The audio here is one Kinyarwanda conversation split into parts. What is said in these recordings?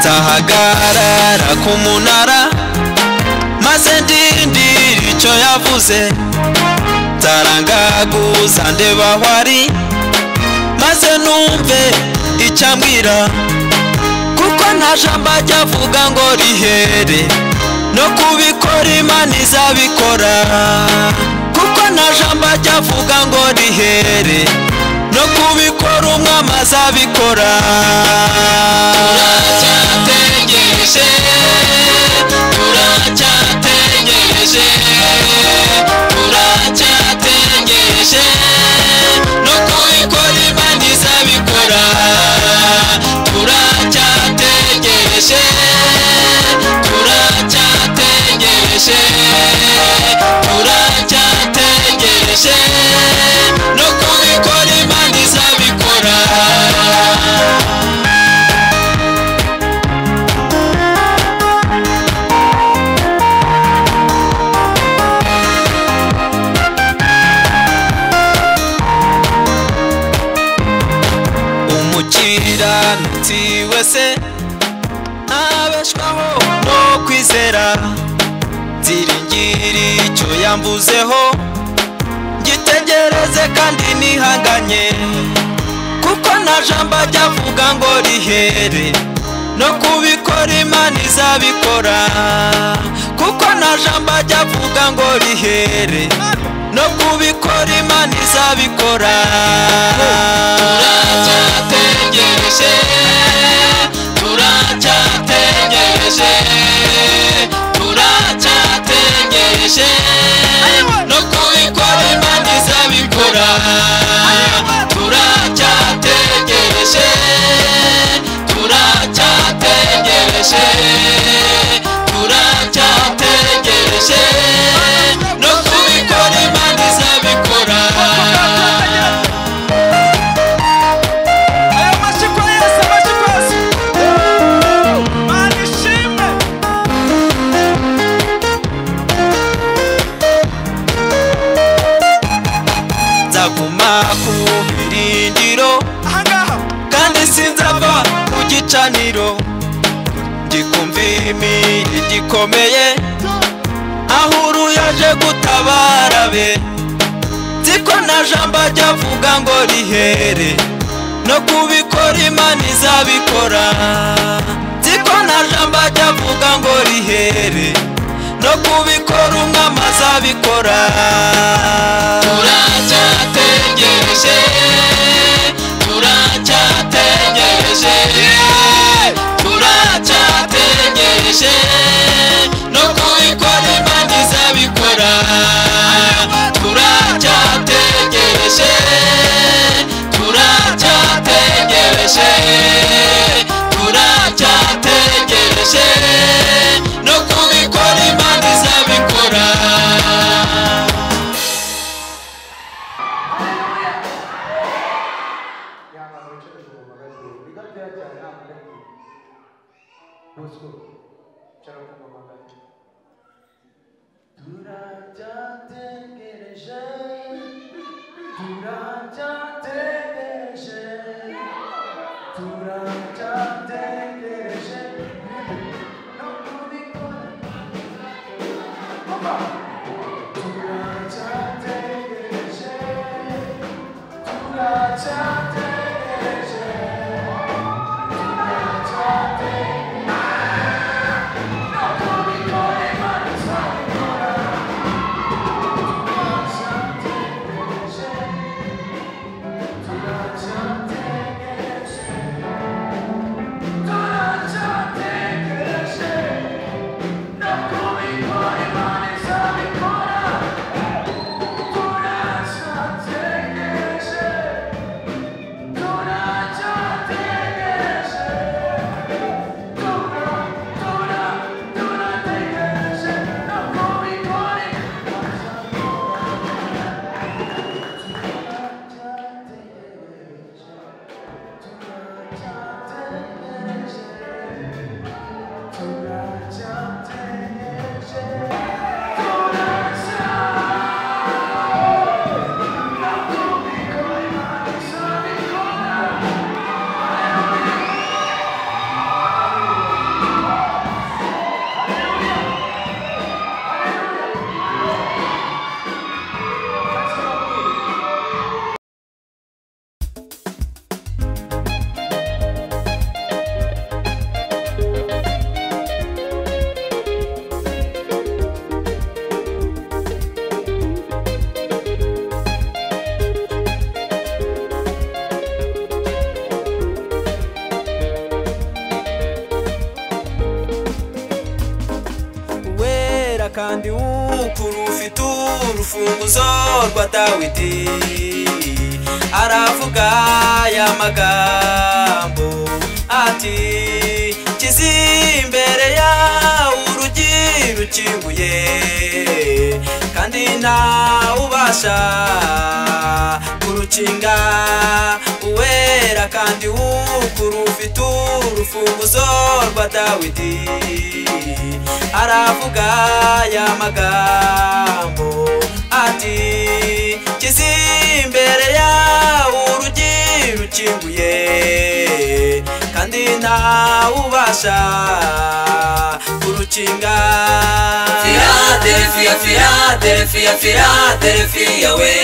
nzahagarara ku munara maze ndindira icyo yavuze nzarangaguza ndeba aho ari maze numve icyo ambwira kuko nta jambo ajya avuga ngo rihere no kubikora Imana izabikora kuko nta jambo ajya avuga ngo rihere no kubikora Umwami azabikora turacyategereje turacyategereje turacyategereje no kubikora Imana izabikora turacyategereje turacyategereje turacyategereje no kubikora Imana izabikora umukiranutsi wese abeshwaho no kwizera nziringira icyo yamvuzeho ngitegereze kandi nihanganye kuko nta jambo ajya avuga ngo rihere no kubikora Imana izabikora kuko nta jambo ajya avuga ngo rihere no kubikora Imana izabikora turacyategereje turacyategereje turacyategereje no kubikora Imana izabikora turacyategereje turacyategereje turacyategereje no kubikora Imana izabikora nzaguma ku birindiro kandi sinzava ku gicaniro ndikumva imiri gikomeye aho uruyaje gutabara be nziko nta jambo ajya avuga ngo rihere no kubikora Imana izabikora nziko nta jambo ajya avuga ngo rihere no kubikora Umwami azabikora turacyategereje turacyategereje turacyategereje no kubikora Imana izabikora turacyategereje turacyategereje turacyategereje no kubikora Imana izabikora Sorry. y'ukuri ufite urufunguzo rwa Dawidi aravuga aya magambo ati kizi imbere yawe urugi rukinguye kandi nta ubasha kurukinga uwera kandi ukuri ufite urufunguzo rwa Dawidi aravuga aya magambo ati kizi imbere yawe urugi rukinguye kandi nta ubasha kurukinga. Philadelphia, Philadelphia, Philadelphia we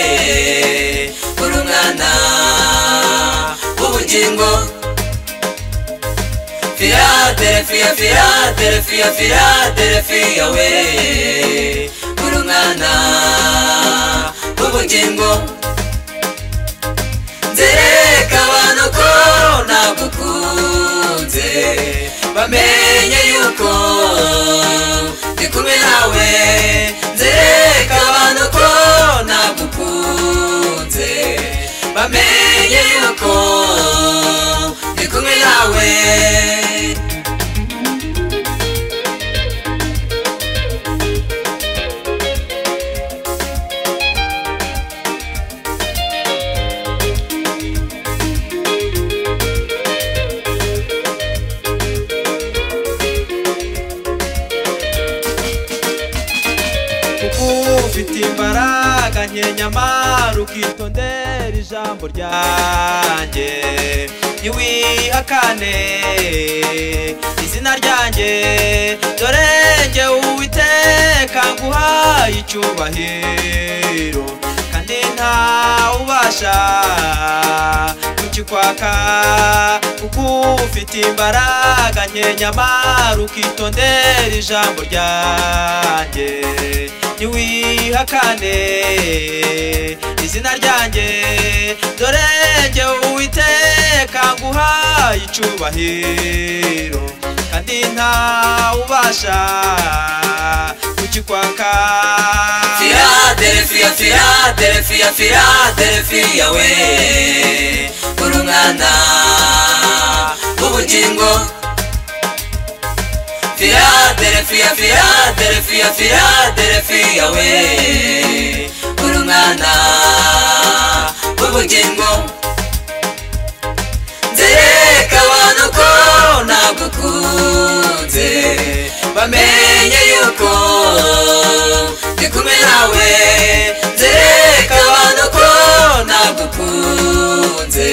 urumwana w'ubugingo. Philadelphia, Philadelphia, Philadelphia we urumwana w'ubugingo. Nzereka abantu ko nagukunze bamenye yuko ndi kumwe nawe. Nzereka abantu ko nagukunze bamenye yuko ndi kumwe nawe. ufite imbaraga nke nyamara ukitondera ijambo ryanjye ntiwihakane izina ryanjye dore njye Uwiteka nguhaye icyubahiro kandi nta ubasha kukikwaka kuko ufite imbaraga nke nyamara ukitondera ijambo ryanjye ntiwihakane izina ryanjye dore njye Uwiteka nguhaye icyubahiro kandi nta ubasha kukikwaka. Philadelphia, Philadelphia, Philadelphia we urumwana w'ubugingo. Philadelphia, Philadelphia, Philadelphia we urumwana w'ubugingo. Nzereka abantu ko nagukunze bamenye yuko ndi kumwe nawe. Nzereka abantu ko nagukunze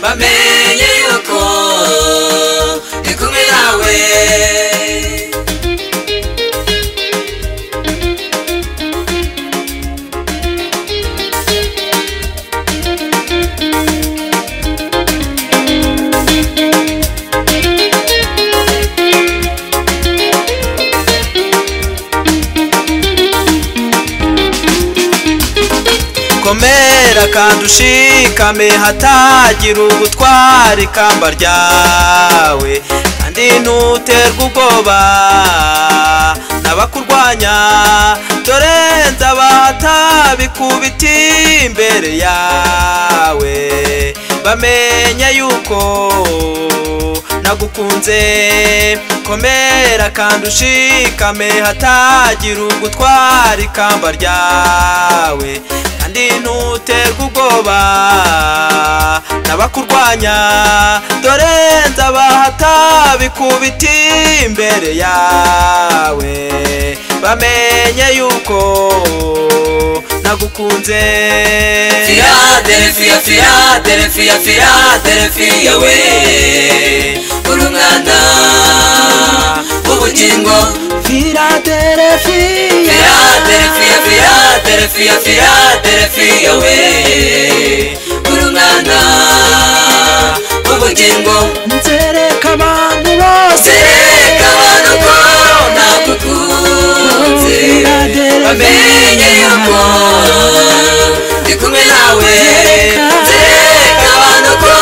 bamenye yuko ndi kumwe nawe. komera kandi ushikame hatagira ubutwara ikamba ryawe kandi ntuterwe ubwoba n'abakurwanya dore nzabahata bikubita imbere yawe bamenye yuko nagukunze. komera kandi ushikame hatagira ubutwara ikamba ryawe kandi ntuterwe ubwoba n'abakurwanya dore nzabahata bikubita imbere yawe bamenye yuko nagukunze. Philadelphia, Philadelphia, Philadelphia we urumwana w'ubugingo. Philadelphia, Philadelphia, Philadelphia, Philadelphia we urumwana w'ubugingo. nzereka abantu bose, nzereka abantu ko nagukunze bamenye yuko ndi kumwe nawe. Nzereka abantu ko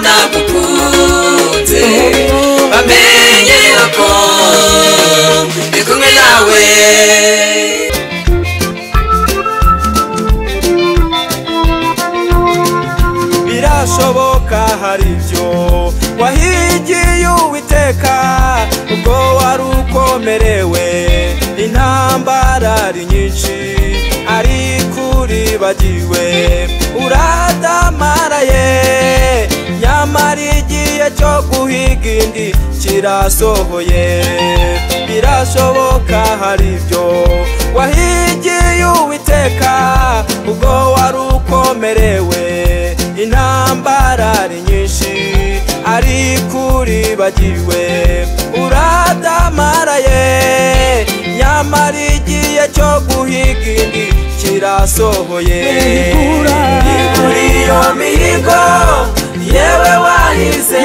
nagukunze bamenye yuko ndi kumwe nawe. birashoboka hari ibyo wahigiye Uwiteka ubwo wari ukomerewe intambara ari nyinshi ariko uribagiwe uradamaraye nyamara igihe cyo guhiga indi kirasohoye birashoboka hari ibyo wahigiye Uwiteka ubwo wari ukomerewe intambara ari nyinshi ariko uribagiwe uradamaraye nyamara igihe cyo guhiga indi kirasohoye kuri iyo mihigo yewe wahize